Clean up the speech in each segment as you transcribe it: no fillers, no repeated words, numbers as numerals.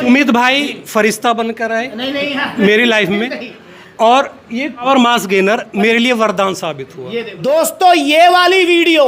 उम्मीद भाई फरिश्ता बनकर आए मेरी लाइफ में, और ये पावर मास गेनर मेरे लिए वरदान साबित हुआ। दोस्तों ये वाली वीडियो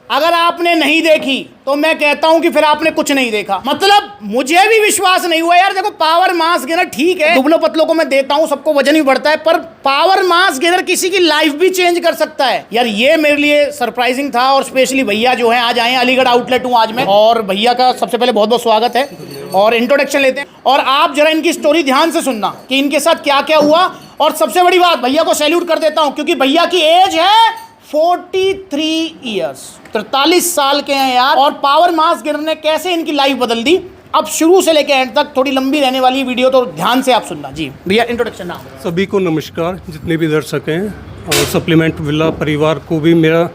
अगर आपने नहीं देखी तो मैं कहता हूं कि फिर आपने कुछ नहीं देखा। मतलब मुझे भी विश्वास नहीं हुआ यार। देखो पावर मास गेनर ठीक है, दुबलों पतलों को मैं देता हूं, सबको वजन भी बढ़ता है, पर पावर मास गेनर किसी की लाइफ भी चेंज कर सकता है यार। ये मेरे लिए सरप्राइजिंग था। और स्पेशली भैया जो है आज आए, अलीगढ़ आउटलेट हूं आज मैं, और भैया का सबसे पहले बहुत बहुत स्वागत है और इंट्रोडक्शन लेते हैं। और आप जरा इनकी स्टोरी ध्यान से सुनना कि इनके साथ क्या क्या हुआ। और सबसे बड़ी बात, भैया को सैल्यूट कर देता हूं क्योंकि भैया की एज है 43 ईयर्स, 43 साल के हैं यार। और पावर मास गेनर ने कैसे इनकी लाइफ बदल दी, अब शुरू से लेकर एंड तक थोड़ी लंबी रहने वाली वीडियो, तो ध्यान से आप सुनना। जी भैया इंट्रोडक्शन नाम। सभी को नमस्कार, जितने भी दर्शक हैं, और सप्लीमेंट विला परिवार को भी मेरा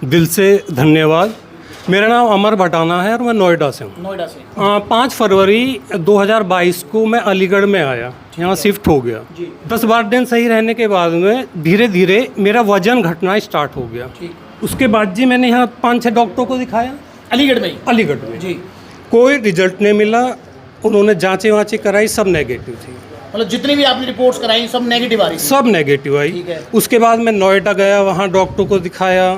दिल से धन्यवाद। मेरा नाम अमर भटाना है और मैं नोएडा से हूँ। नोएडा से 5 फरवरी 2022 को मैं अलीगढ़ में आया, यहाँ शिफ्ट हो गया। 10-12 दिन सही रहने के बाद में धीरे धीरे मेरा वजन घटना स्टार्ट हो गया। उसके बाद जी मैंने यहाँ 5-6 डॉक्टरों को दिखाया अलीगढ़ में। अलीगढ़ में जी कोई रिजल्ट नहीं मिला। उन्होंने जांचें वाँचें कराई, सब नेगेटिव थी। मतलब जितनी भी आपने रिपोर्ट्स कराई सब नेगेटिव आ रही, सब नेगेटिव आई। उसके बाद मैं नोएडा गया, वहाँ डॉक्टरों को दिखाया।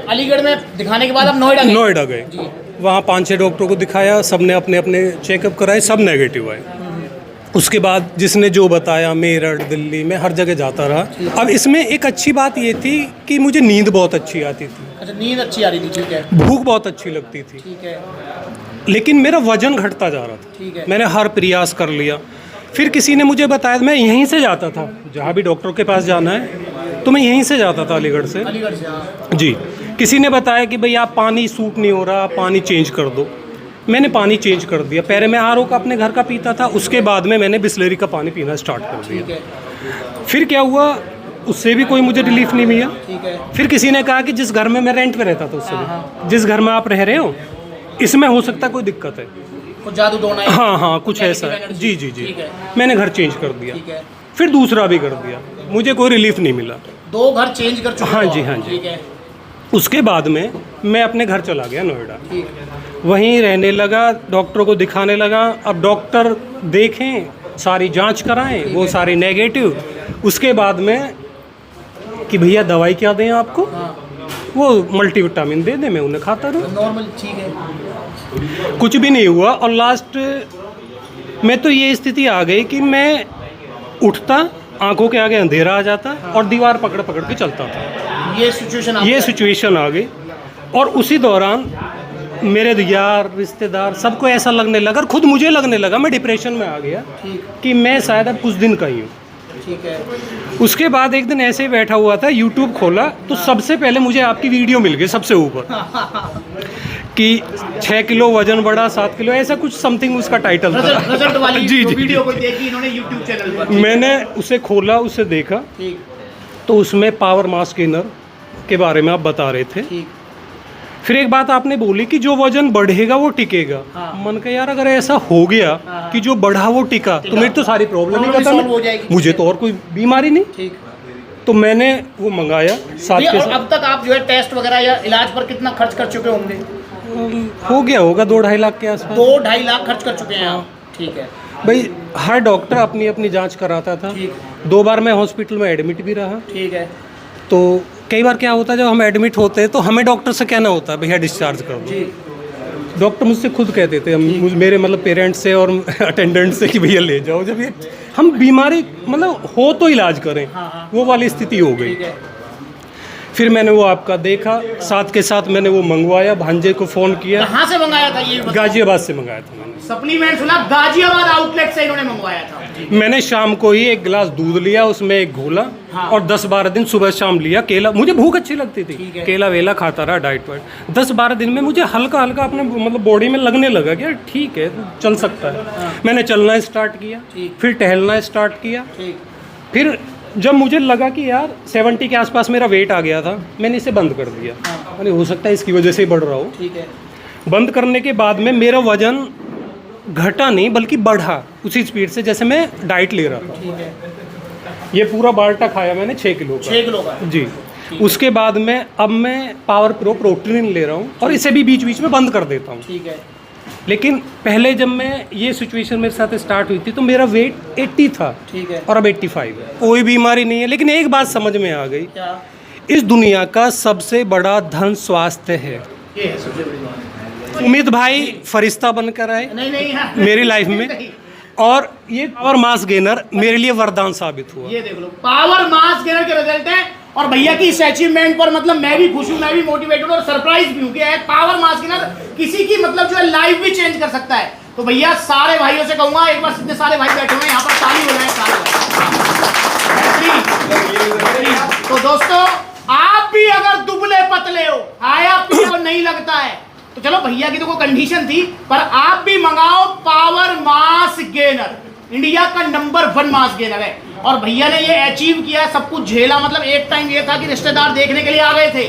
अलीगढ़ में दिखाने के बाद आप नोएडा गए? वहाँ 5-6 डॉक्टरों को दिखाया, सब ने अपने अपने चेकअप कराए, सब नेगेटिव आए। उसके बाद जिसने जो बताया, मेरठ, दिल्ली में हर जगह जाता रहा। अब इसमें एक अच्छी बात ये थी कि मुझे नींद बहुत अच्छी आती थी। अच्छा, नींद अच्छी आ रही थी, ठीक है। भूख बहुत अच्छी लगती थी, ठीक है। लेकिन मेरा वजन घटता जा रहा था। ठीक है। मैंने हर प्रयास कर लिया। फिर किसी ने मुझे बताया, मैं यहीं से जाता था, जहाँ भी डॉक्टर के पास जाना है तो मैं यहीं से जाता था, अलीगढ़ से। जी, किसी ने बताया कि भाई आप पानी सूट नहीं हो रहा, पानी चेंज कर दो। मैंने पानी चेंज कर दिया। पहले मैं आरओ का अपने घर का पीता था, उसके बाद में मैंने बिस्लेरी का पानी पीना स्टार्ट कर दिया। फिर क्या हुआ, उससे भी कोई मुझे रिलीफ नहीं मिला। फिर किसी ने कहा कि जिस घर में मैं रेंट पे रहता था, उससे भी जिस घर में आप रह रहे हो, इसमें हो सकता है कोई दिक्कत है, कुछ जादू टोना है। हाँ, कुछ ऐसा है। जी जी जी, मैंने घर चेंज कर दिया। फिर दूसरा भी कर दिया, मुझे कोई रिलीफ नहीं मिला। 2 घर चेंज कर चुके? हाँ जी, हाँ जी। उसके बाद में मैं अपने घर चला गया नोएडा, वहीं रहने लगा, डॉक्टरों को दिखाने लगा। अब डॉक्टर देखें, सारी जांच कराएं, वो सारी नेगेटिव। उसके बाद में कि भैया दवाई क्या दें आपको? वो मल्टीविटामिन दे दें, मैं उन्हें खाता रहूँ। नॉर्मल, ठीक है। कुछ भी नहीं हुआ। और लास्ट में तो ये स्थिति आ गई कि मैं उठता, आंखों के आगे अंधेरा आ जाता और दीवार पकड़ पकड़ के चलता था। ये सिचुएशन आ गई। और उसी दौरान मेरे यार, रिश्तेदार, सबको ऐसा लगने लगा, और खुद मुझे लगने लगा, मैं डिप्रेशन में आ गया कि मैं शायद अब कुछ दिन का ही हूँ। ठीक है। उसके बाद एक दिन ऐसे ही बैठा हुआ था, यूट्यूब खोला तो सबसे पहले मुझे आपकी वीडियो मिल गई सबसे ऊपर कि 6 किलो वजन बढ़ा, 7 किलो, ऐसा कुछ समथिंग उसका टाइटल था। रिजल्ट वाली जी जी, वीडियो को देखी इन्होंने यूट्यूब चैनल पर। मैंने उसे खोला, उसे देखा, तो उसमें पावर मास गेनर के बारे में आप बता रहे थे। फिर एक बात आपने बोली कि जो वजन बढ़ेगा वो टिकेगा। मन का यार, अगर ऐसा हो गया कि जो बढ़ा वो टिका तो मेरी तो सारी प्रॉब्लम ही खत्म हो जाएगी, मुझे तो और कोई बीमारी नहीं। तो मैंने वो मंगाया साथ के साथ। अब तक आप जो है टेस्ट वगैरह या इलाज पर कितना खर्च कर चुके होंगे? हो गया होगा 2-2.5 लाख के आसपास। 2-2.5 लाख खर्च कर चुके हैं आप? ठीक है भाई। हर डॉक्टर अपनी अपनी जांच कराता था। 2 बार मैं हॉस्पिटल में एडमिट भी रहा। ठीक है। तो कई बार क्या होता है, जब हम एडमिट होते हैं तो हमें डॉक्टर से कहना होता है भैया डिस्चार्ज कर दो। डॉक्टर मुझसे खुद कहते थे, मेरे मतलब पेरेंट्स से और अटेंडेंट से, कि भैया ले जाओ। जब ये हम बीमारी मतलब हो तो इलाज करें, वो वाली स्थिति हो गई। फिर मैंने वो आपका देखा, साथ के साथ मैंने वो मंगवाया, भांजे को फ़ोन किया। कहाँ से मंगाया था ये? गाजियाबाद से मंगाया था मैंने। सप्लीमेंट सुना, गाजियाबाद आउटलेट से इन्होंने मंगवाया था। मैंने शाम को ही 1 गिलास दूध लिया, उसमें एक घोला, और 10-12 दिन सुबह शाम लिया केला। मुझे भूख अच्छी लगती थी, केला वेला खाता रहा, डाइट वाइट। 10-12 दिन में मुझे हल्का हल्का अपने मतलब बॉडी में लगने लगा कि यार ठीक है, चल सकता है। मैंने चलना स्टार्ट किया, फिर टहलना स्टार्ट किया। फिर जब मुझे लगा कि यार 70 के आसपास मेरा वेट आ गया था, मैंने इसे बंद कर दिया। मैंने हो सकता है इसकी वजह से ही बढ़ रहा हो। ठीक है। बंद करने के बाद में मेरा वजन घटा नहीं बल्कि बढ़ा उसी स्पीड से जैसे मैं डाइट ले रहा था। ठीक है। ये पूरा बाल्टा खाया मैंने 6 किलो का। 6 किलो का जी। उसके बाद में अब मैं पावर प्रो प्रोटीन ले रहा हूँ और इसे भी बीच बीच में बंद कर देता हूँ। ठीक है। लेकिन पहले जब मैं ये सिचुएशन मेरे साथ स्टार्ट हुई थी तो मेरा वेट 80 था, ठीक है। और अब 85 है। कोई बीमारी नहीं है। लेकिन एक बात समझ में आ गई, क्या? इस दुनिया का सबसे बड़ा धन स्वास्थ्य है। ये है सबसे बड़ी बात। उम्मीद भाई फरिश्ता बनकर आए नहीं हाँ। मेरी लाइफ में, और ये पावर मास गेनर मेरे लिए वरदान साबित हुआ। ये देख लो, पावर मास गेनर के रिजल्ट है। और भैया की इस अचीवमेंट पर मतलब मैं भी खुश हूँ, मैं भी मोटिवेटेड और सरप्राइज भी हूँ कि पावर मास गेनर किसी की मतलब जो है लाइफ भी चेंज कर सकता है। तो भैया सारे भाइयों से कहूंगा, एक बार इतने सारे भाई बैठे हुए हैं यहाँ पर, ताली हो जाए सारे। तो दोस्तों, आप भी अगर दुबले पतले हो, खाया पिया नहीं लगता है, तो चलो भैया की तो कोई कंडीशन थी, पर आप भी मंगाओ पावर मास गेनर। इंडिया का नंबर 1 मास गेनर है। और भैया ने ये अचीव किया, सब कुछ झेला। मतलब एक टाइम ये था कि रिश्तेदार देखने के लिए आ गए थे,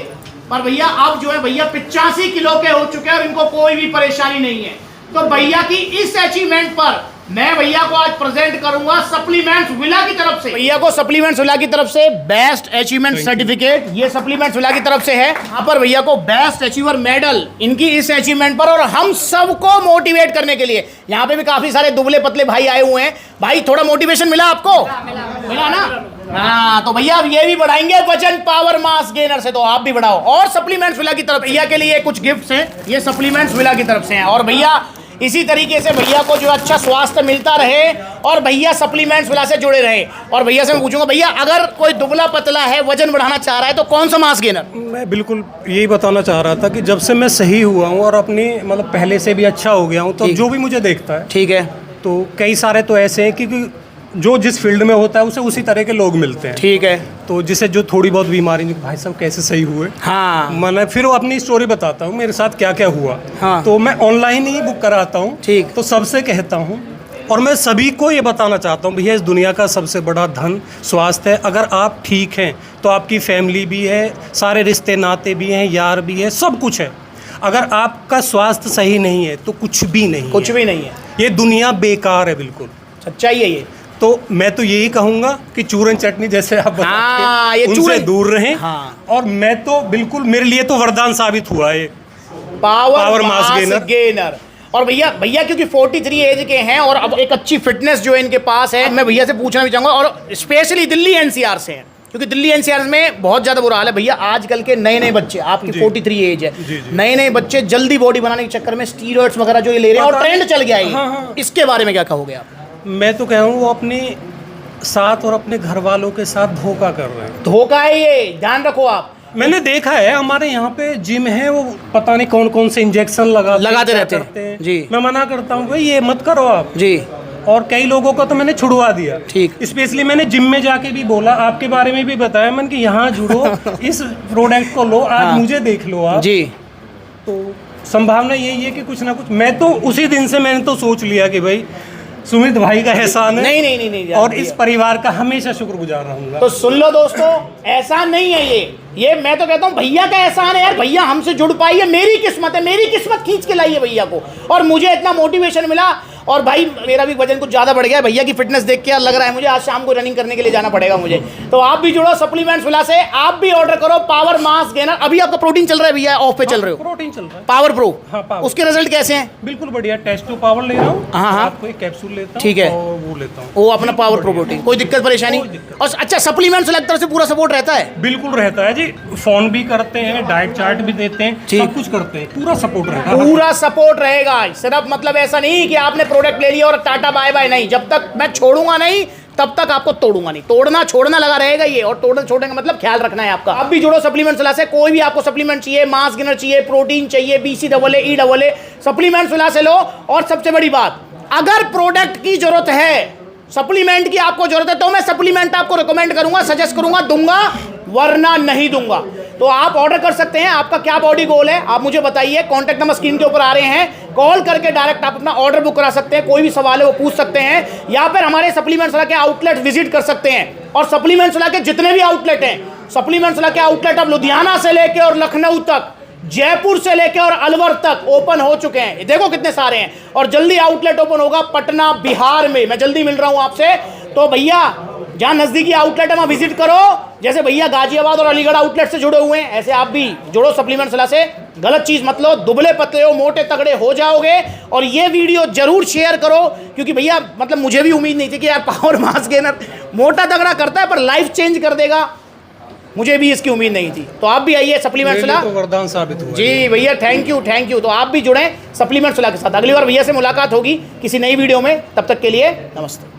पर भैया अब जो है भैया 85 किलो के हो चुके हैं और इनको कोई भी परेशानी नहीं है। तो भैया की इस अचीवमेंट पर मैं भैया को आज प्रेजेंट करूंगा सप्लीमेंट्स विला की तरफ से। भैया को सप्लीमेंट्स विला की तरफ से बेस्ट अचीवमेंट सर्टिफिकेट, ये सप्लीमेंट्स विला की तरफ से है। यहाँ पर भैया को बेस्ट अचीवर मेडल इनकी इस अचीवमेंट पर, और हम सबको मोटिवेट करने के लिए। यहाँ पे भी काफी सारे दुबले पतले भाई आए हुए हैं। भाई थोड़ा मोटिवेशन मिला आपको? मिला ना? हाँ, तो भैया अब ये भी बढ़ाएंगे वजन पावर मास गेनर से, तो आप भी बढ़ाओ। और सप्लीमेंट्स विला की तरफ भैया के लिए कुछ गिफ्ट्स हैं, ये सप्लीमेंट्स विला की तरफ से हैं। और भैया इसी तरीके से भैया को जो अच्छा स्वास्थ्य मिलता रहे और भैया सप्लीमेंट्स विला से जुड़े रहे। और भैया से मैं पूछूंगा, भैया अगर कोई दुबला पतला है, वजन बढ़ाना चाह रहा है, तो कौन सा मास गेनर? मैं बिल्कुल यही बताना चाह रहा था कि जब से मैं सही हुआ हूँ और अपनी मतलब पहले से भी अच्छा हो गया हूँ, तो जो भी मुझे देखता है, ठीक है, तो कई सारे तो ऐसे हैं कि जो जिस फील्ड में होता है उसे उसी तरह के लोग मिलते हैं। ठीक है। तो जिसे जो थोड़ी बहुत बीमारी, भाई साहब कैसे सही हुए, हाँ, मैंने फिर वो अपनी स्टोरी बताता हूँ मेरे साथ क्या क्या हुआ। हाँ। तो मैं ऑनलाइन ही बुक कराता हूँ। ठीक। तो सबसे कहता हूँ, और मैं सभी को ये बताना चाहता हूँ, भैया इस दुनिया का सबसे बड़ा धन स्वास्थ्य है। अगर आप ठीक हैं तो आपकी फैमिली भी है, सारे रिश्ते नाते भी हैं, यार भी है, सब कुछ है। अगर आपका स्वास्थ्य सही नहीं है तो कुछ भी नहीं, कुछ भी नहीं है। ये दुनिया बेकार है, बिल्कुल सच्चाई है ये। तो मैं तो यही कहूंगा कि चूरन चटनी जैसे आप हाँ, ये उनसे चूरन दूर रहें। हाँ। और मैं तो बिल्कुल, मेरे लिए तो वरदान साबित हुआ है पावर मास गेनर। और भैया क्योंकि 43 एज के हैं और अब एक अच्छी फिटनेस जो है इनके पास है, मैं भैया से पूछना भी चाहूंगा, और स्पेशली दिल्ली एनसीआर से हैं, क्योंकि दिल्ली एनसीआर में बहुत ज्यादा बुरा हाल है। भैया आजकल के नए नए बच्चे, आपकी 43 एज है, नए नए बच्चे जल्दी बॉडी बनाने के चक्कर में स्टीरॉइड्स वगैरह जो ये ले रहे हैं, और ट्रेंड चल गया है। हाँ। इसके बारे में क्या कहोगे आप? मैं तो कह रहा हूँ वो अपने साथ और अपने घर वालों के साथ धोखा कर रहे हैं। धोखा है ये, ध्यान रखो आप। मैंने देखा है, हमारे यहाँ पे जिम है, वो पता नहीं कौन कौन से इंजेक्शन लगाते रहते हैं जी। मैं मना करता हूँ भाई ये मत करो आप जी। और कई लोगों को तो मैंने छुड़वा दिया। ठीक। स्पेशली मैंने जिम में जाके भी बोला, आपके बारे में भी बताया मैंने कि यहाँ जुड़ो, इस प्रोडक्ट को लो, आज हाँ। मुझे देख लो आप जी। तो संभावना यही है कि कुछ ना कुछ। मैं तो उसी दिन से मैंने तो सोच लिया कि भाई सुमित भाई का एहसान है, नहीं और इस परिवार का हमेशा शुक्रगुजार रहूंगा। तो सुन लो दोस्तों, ऐसा नहीं है ये मैं तो कहता हूँ भैया का एहसान है यार। भैया हमसे जुड़ पाई है, मेरी किस्मत है, मेरी किस्मत खींच के लाई है भैया को, और मुझे इतना मोटिवेशन मिला। और भाई मेरा भी वजन कुछ ज़्यादा बढ़ गया है, भैया की फिटनेस देख के लग रहा है मुझे आज शाम को रनिंग करने के लिए जाना पड़ेगा मुझे। तो आप भी जुड़ो सप्लीमेंट्स विला से, आप भी ऑर्डर करो पावर मास गेनर। अभी आपका प्रोटीन चल रहा है भैया, ऑफ पे चल रहे हो? प्रोटीन चल रहा है, पावर प्रो। हाँ, पावर। उसके रिजल्ट कैसे हैं? बिल्कुल बढ़िया। टेस्ट टू पावर ले रहा हूँ। हाँ। आपको एक कैप्सूल लेता हूँ, ठीक है, और वो लेता हूँ, वो अपना पावर प्रो प्रोटीन। कोई दिक्कत परेशानी? और अच्छा, सप्लीमेंट्स विला की तरफ से पूरा सपोर्ट रहता है? बिल्कुल रहता है जी। फोन भी करते हैं, डाइट चार्ट भी देते हैं, सब कुछ करते हैं, पूरा सपोर्ट रहता है। पूरा सपोर्ट रहेगा। सिर्फ मतलब ऐसा नहीं कि आपने प्रोडक्ट ले लिया और टाटा बाय बाय, नहीं। जब तक मैं छोड़ूंगा नहीं तब तक आपको तोड़ूंगा नहीं। तोड़ना छोड़ना लगा रहेगा ये, और तोड़ना छोड़ने का मतलब ख्याल रखना है आपका। अब भी जुड़ो सप्लीमेंट्स विला से। कोई भी आपको सप्लीमेंट चाहिए, मास गेनर चाहिए, प्रोटीन चाहिए, BCAA EAA, सप्लीमेंट्स विला से लो। और सबसे बड़ी बात, अगर प्रोडक्ट की जरूरत है, सप्लीमेंट की आपको जरूरत है, तो मैं सप्लीमेंट आपको रिकमेंड करूंगा, सजेस्ट करूंगा, दूंगा, वरना नहीं दूंगा। तो आप ऑर्डर कर सकते हैं। आपका क्या बॉडी गोल है आप मुझे बताइए। कॉन्टैक्ट नंबर स्क्रीन के ऊपर आ रहे हैं, कॉल करके डायरेक्ट आप अपना ऑर्डर बुक करा सकते हैं। कोई भी सवाल है वो पूछ सकते हैं, या फिर हमारे सप्लीमेंट्स विला के आउटलेट विजिट कर सकते हैं। और सप्लीमेंट्स विला के जितने भी आउटलेट हैं, सप्लीमेंट्स विला के आउटलेट अब लुधियाना से लेके और लखनऊ तक, जयपुर से लेकर और अलवर तक ओपन हो चुके हैं। देखो कितने सारे हैं, और जल्दी आउटलेट ओपन होगा पटना बिहार में। मैं जल्दी मिल रहा हूं आपसे। तो भैया जहाँ नजदीकी आउटलेट है वहाँ विजिट करो। जैसे भैया गाजियाबाद और अलीगढ़ आउटलेट से जुड़े हुए हैं, ऐसे आप भी जुड़ो सप्लीमेंट सलाह से। गलत चीज मत लो, दुबले पतले हो, मोटे तगड़े हो जाओगे। और ये वीडियो जरूर शेयर करो, क्योंकि भैया मतलब मुझे भी उम्मीद नहीं थी कि यार पावर मास गेनर मोटा तगड़ा करता है पर लाइफ चेंज कर देगा, मुझे भी इसकी उम्मीद नहीं थी। तो आप भी आइए सप्लीमेंट सलाह, तो वरदान साबित हुआ। जी भैया, थैंक यू। तो आप भी जुड़ें सप्लीमेंट सलाह के साथ। अगली बार भैया से मुलाकात होगी किसी नई वीडियो में, तब तक के लिए नमस्ते।